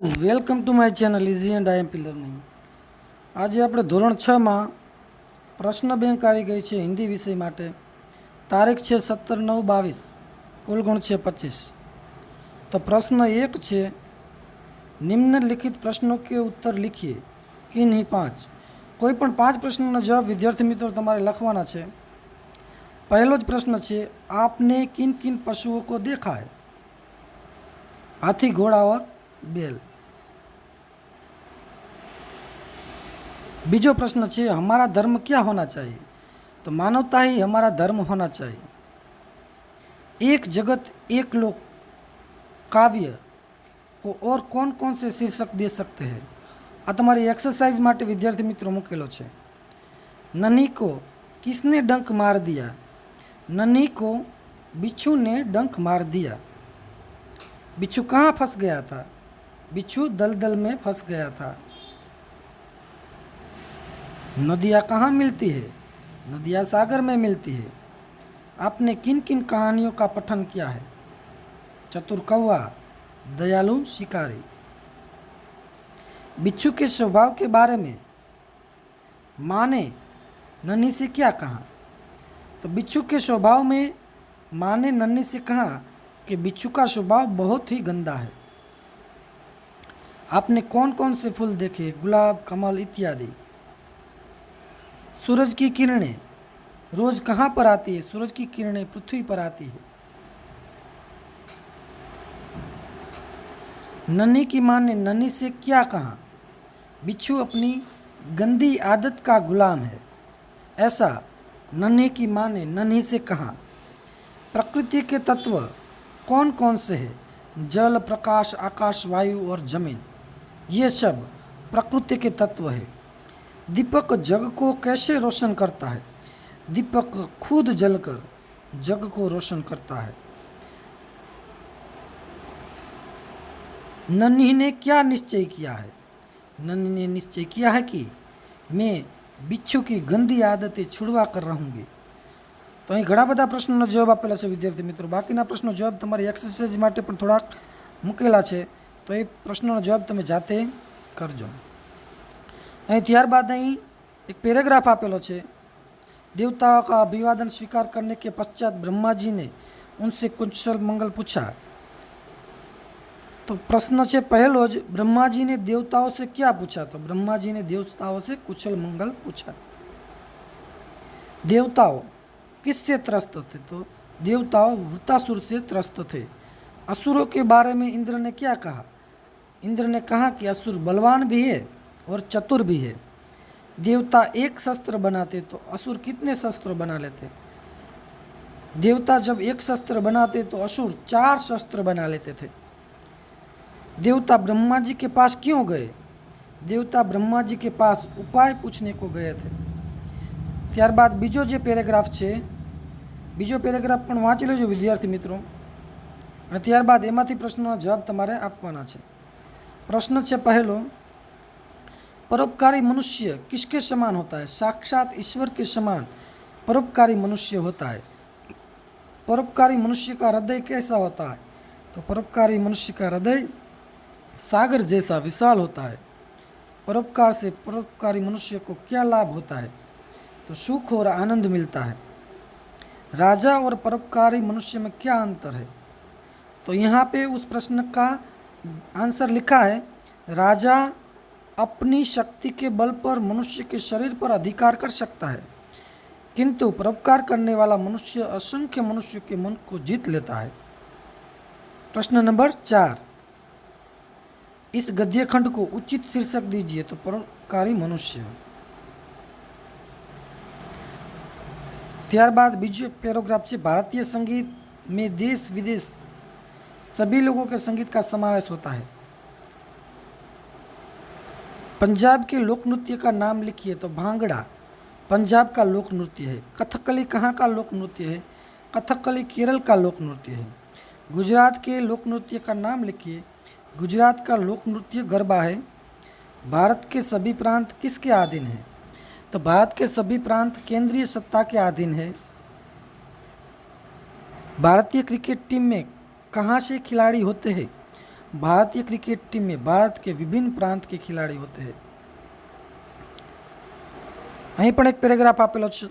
Welcome to my channel easy and IMP learning. આજે આપણે ધોરણ 6માં પ્રશ્ન બેંક આવી ગઈ છે હિન્દી વિષય માટે. તારીખ છે 17/9/22, કુલ ગુણ છે 25. તો પ્રશ્ન 1 છે, નિમ્નલિખિત પ્રશ્નો કે ઉત્તર लिखिए किन्हीं 5. કોઈ પણ 5 પ્રશ્નોના જવાબ વિદ્યાર્થી મિત્રો તમારે લખવાના છે. પહેલો જ પ્રશ્ન છે, આપને किन किन पशुओं को देखा है? हाथी, घोड़ा और बैल. बीजो प्रश्न है, हमारा धर्म क्या होना चाहिए? तो मानवता ही हमारा धर्म होना चाहिए. एक जगत एक लोक काव्य को और कौन कौन से शीर्षक दे सकते हैं? आ तमारी एक्सरसाइज माटे विद्यार्थी मित्रों मुकेलो छे. नन्ही को किसने डंक मार दिया? नन्ही को बिच्छू ने डंक मार दिया. बिच्छू कहाँ फंस गया था? बिच्छू दलदल में फंस गया था. नदियाँ कहाँ मिलती है? नदियाँ सागर में मिलती है. आपने किन किन कहानियों का पठन किया है? चतुर कौवा, दयालु शिकारी. बिच्छू के स्वभाव के बारे में माँ ने नन्ही से क्या कहा? तो बिच्छू के स्वभाव में माँ ने नन्ही से कहा कि बिच्छू का स्वभाव बहुत ही गंदा है. आपने कौन कौन से फूल देखे? गुलाब, कमल इत्यादि. सूरज की किरणें रोज कहाँ पर आती है? सूरज की किरणें पृथ्वी पर आती है. नन्ही की माँ ने नन्ही से क्या कहा? बिच्छू अपनी गंदी आदत का गुलाम है. ऐसा नन्ही की माँ ने नन्ही से कहा. प्रकृति के तत्व कौन कौन से हैं? जल, प्रकाश, आकाश, वायु और जमीन. ये सब प्रकृति के तत्व है. दीपक जग को कैसे रोशन करता है? दीपक खुद जलकर जग को रोशन करता है. नन्ही ने क्या निश्चय किया है? नन्ही ने निश्चय किया है कि मैं बिच्छू की गंदी आदतें छुड़वा कर रहूँगी. तो અહીં ઘણા બધા પ્રશ્નોનો જવાબ આપેલા છે વિદ્યાર્થી મિત્રો. બાકીના પ્રશ્નો જવાબ તમારી એક્સરસાઇઝ માટે પણ થોડાક મૂકેલા છે, તો એ પ્રશ્નોનો જવાબ તમે જાતે કરજો. અહીં ત્યારબાદ અહીં એક પેરેગ્રાફ આપેલો છે. देवताओं का अभिवादन स्वीकार करने के पश्चात ब्रह्मा जी ने उनसे कुशल मंगल पूछा. तो प्रश्न है पहलो ज, ब्रह्मा जी ने देवताओं से क्या पूछा? तो ब्रह्मा जी ने देवताओं से कुशल मंगल पूछा. देवताओं किससे त्रस्त थे? तो देवताओं वृतासुर से त्रस्त थे. असुरों के बारे में इंद्र ने क्या कहा? इंद्र ने कहा कि असुर बलवान भी है और चतुर भी है. देवता एक शस्त्र बनाते तो असुर कितने शस्त्र बना लेते? देवता जब एक शस्त्र बनाते तो असुर 4 शस्त्र बना लेते थे. देवता ब्रह्मा जी के पास क्यों गए? देवता ब्रह्मा जी के पास उपाय पूछने को गए थे. ત્યારબાદ બીજો જે પેરેગ્રાફ છે, બીજો પેરેગ્રાફ પણ વાંચી લેજો વિદ્યાર્થી મિત્રો, અને ત્યારબાદ એમાંથી પ્રશ્નનો જવાબ તમારે આપવાના છે. પ્રશ્ન છે પહેલો, परोपकारी मनुष्य किसके समान होता है? साक्षात ईश्वर के समान परोपकारी मनुष्य होता है. परोपकारी मनुष्य का हृदय कैसा होता है? तो परोपकारी मनुष्य का हृदय सागर जैसा विशाल होता है. परोपकार से परोपकारी मनुष्य को क्या लाभ होता है? तो सुख और आनंद मिलता है. राजा और परोपकारी मनुष्य में क्या अंतर है? तो यहाँ पे उस प्रश्न का आंसर लिखा है, राजा अपनी शक्ति के बल पर मनुष्य के शरीर पर अधिकार कर सकता है, किंतु परोपकार करने वाला मनुष्य असंख्य मनुष्य के मन को जीत लेता है. प्रश्न नंबर 4, इस गद्य खंड को उचित शीर्षक दीजिए. तो परोपकारी मनुष्य. ત્યારબાદ બીજો પેરાગ્રાફ છે, भारतीय संगीत में देश विदेश सभी लोगों के संगीत का समावेश होता है. पंजाब के लोक नृत्य का नाम लिखिए. तो भांगड़ा पंजाब का लोक नृत्य है. कथकली कहाँ का लोक नृत्य है? कथकली केरल का लोक नृत्य है. गुजरात के लोक नृत्य का नाम लिखिए. गुजरात का लोक नृत्य गरबा है. भारत के सभी प्रांत किसके अधीन है? तो भारत के सभी प्रांत केंद्रीय सत्ता के अधीन है. भारतीय क्रिकेट टीम में कहाँ से खिलाड़ी होते हैं? भारतीय क्रिकेट टीम में भारत के विभिन्न प्रांत के खिलाड़ी होते हैं। અહીં પણ એક પેરેગ્રાફ આપેલો છે।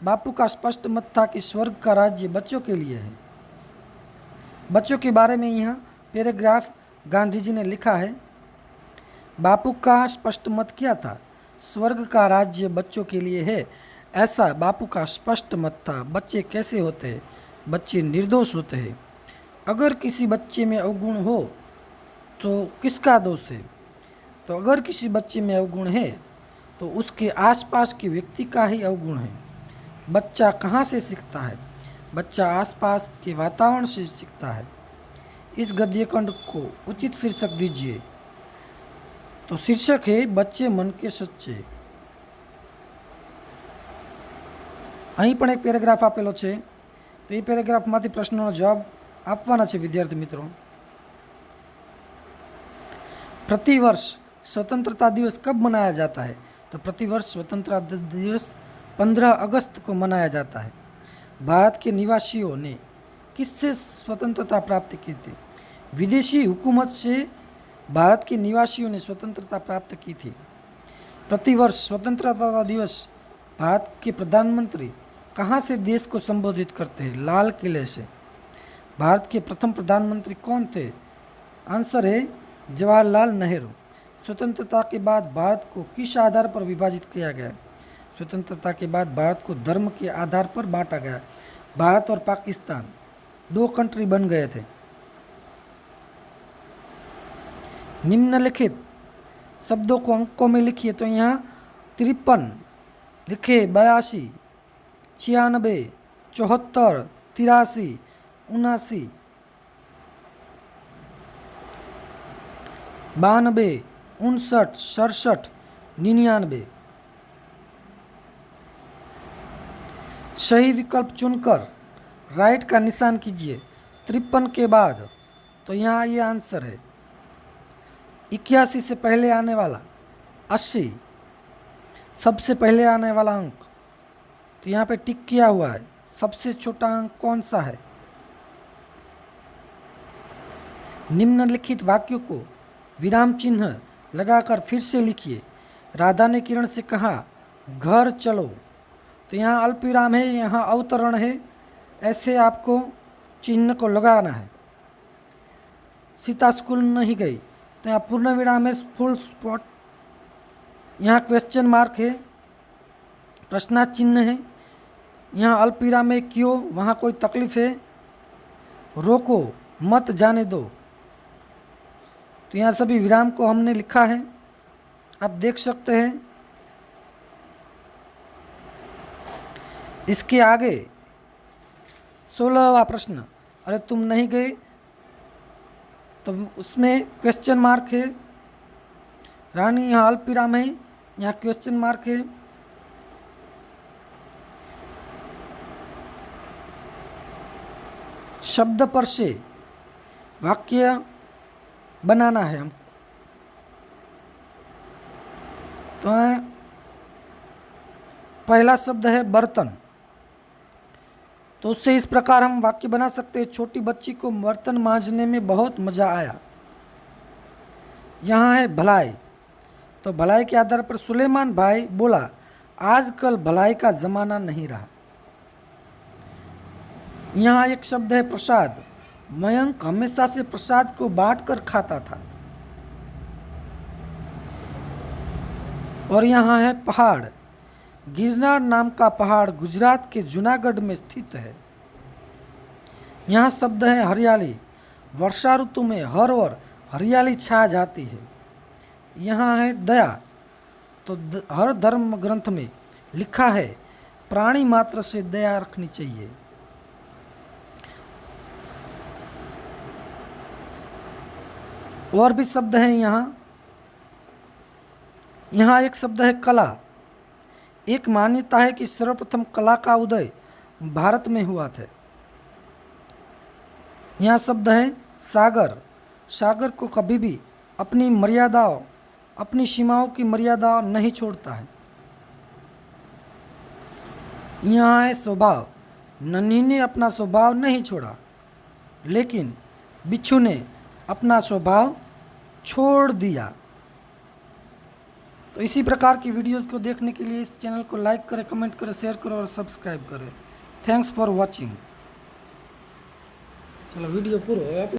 बापू का स्पष्ट मत था कि स्वर्ग का राज्य बच्चों के लिए है। बच्चों के बारे में यहाँ पैराग्राफ गांधी जी ने लिखा है। बापू का स्पष्ट मत क्या था? स्वर्ग का राज्य बच्चों के लिए है, ऐसा बापू का स्पष्ट मत था। बच्चे कैसे होते हैं? बच्चे निर्दोष होते हैं। अगर किसी बच्चे में अवगुण हो तो किसका दोष है? तो अगर किसी बच्चे में अवगुण है तो उसके आसपास के व्यक्ति का ही अवगुण है। बच्चा कहाँ से सीखता है? बच्चा आसपास के वातावरण से सीखता है। इस गद्य खंड को उचित शीर्षक दीजिए। तो शीर्षक है बच्चे मन के सच्चे। અહીં પણ એક પેરેગ્રાફ આપેલો છે, તો એ પેરેગ્રાફમાંથી પ્રશ્નોનો જવાબ આપવાના છે વિદ્યાર્થી મિત્રો। प्रतिवर्ष स्वतंत्रता दिवस कब मनाया जाता है? तो प्रतिवर्ष स्वतंत्रता दिवस 15 अगस्त को मनाया जाता है। भारत के निवासियों ने किससे स्वतंत्रता प्राप्त की थी? विदेशी हुकूमत से भारत के निवासियों ने स्वतंत्रता प्राप्त की थी। प्रतिवर्ष स्वतंत्रता दिवस भारत के प्रधानमंत्री कहाँ से देश को संबोधित करते हैं? लाल किले से। भारत के प्रथम प्रधानमंत्री कौन थे? आंसर है जवाहरलाल नेहरू। स्वतंत्रता के बाद भारत को किस आधार पर विभाजित किया गया? स्वतंत्रता के बाद भारत को धर्म के आधार पर बांटा गया। भारत और पाकिस्तान 2 कंट्री बन गए थे। निम्नलिखित शब्दों को अंकों में लिखिए। तो यहाँ 53 लिखे, 82, 96, 74, 83, 79, 92, 59, 67, 99। सही विकल्प चुनकर राइट का निशान कीजिए 53 के बाद। तो यहाँ ये आंसर है। 81 से पहले आने वाला 80, सबसे पहले आने वाला अंक, तो यहाँ पे टिक किया हुआ है। सबसे छोटा अंक कौन सा है? निम्नलिखित वाक्यों को विराम चिन्ह लगाकर फिर से लिखिए। राधा ने किरण से कहा घर चलो। तो यहाँ अल्पविराम है, यहाँ अवतरण है, ऐसे आपको चिन्ह को लगाना है। सीता स्कूल नहीं गई, तो यहाँ पूर्ण विराम है, फुल स्पॉट। यहाँ क्वेश्चन मार्क है, प्रश्नार्थ चिन्ह है। यहाँ अल्पविराम है, क्यों? वहाँ कोई तकलीफ है, रोको मत जाने दो। तो यहाँ सभी विराम को हमने लिखा है, आप देख सकते हैं। इसके आगे 16वां प्रश्न, अरे तुम नहीं गए, तो उसमें क्वेश्चन मार्क है। रानी यहाँ अल्पविराम है, यहाँ क्वेश्चन मार्क है। शब्द पर से वाक्य बनाना है हम। तो पहला शब्द है बर्तन, तो उससे इस प्रकार हम वाक्य बना सकते हैं। छोटी बच्ची को बर्तन मांजने में बहुत मज़ा आया। यहाँ है भलाई, तो भलाई के आधार पर सुलेमान भाई बोला आजकल भलाई का ज़माना नहीं रहा। यहाँ एक शब्द है प्रसाद। मयंक हमेशा से प्रसाद को बांटकर खाता था। और यहाँ है पहाड़। गिरनार नाम का पहाड़ गुजरात के जूनागढ़ में स्थित है। यहाँ शब्द है हरियाली। वर्षा ऋतु में हर ओर हरियाली छा जाती है। यहाँ है दया, तो हर धर्म ग्रंथ में लिखा है प्राणी मात्र से दया रखनी चाहिए। और भी शब्द हैं यहाँ एक शब्द है कला। एक मान्यता है कि सर्वप्रथम कला का उदय भारत में हुआ था। यहाँ शब्द है सागर। सागर को कभी भी अपनी मर्यादाओं, अपनी सीमाओं की मर्यादा नहीं छोड़ता है। यहाँ है स्वभाव। नन्ही ने अपना स्वभाव नहीं छोड़ा, लेकिन बिच्छू ने अपना स्वभाव छोड़ दिया। तो इसी प्रकार की वीडियोस को देखने के लिए इस चैनल को लाइक करें, कमेंट करें, शेयर करें और सब्सक्राइब करें। Thanks for watching. चलो वीडियो पूरा हो।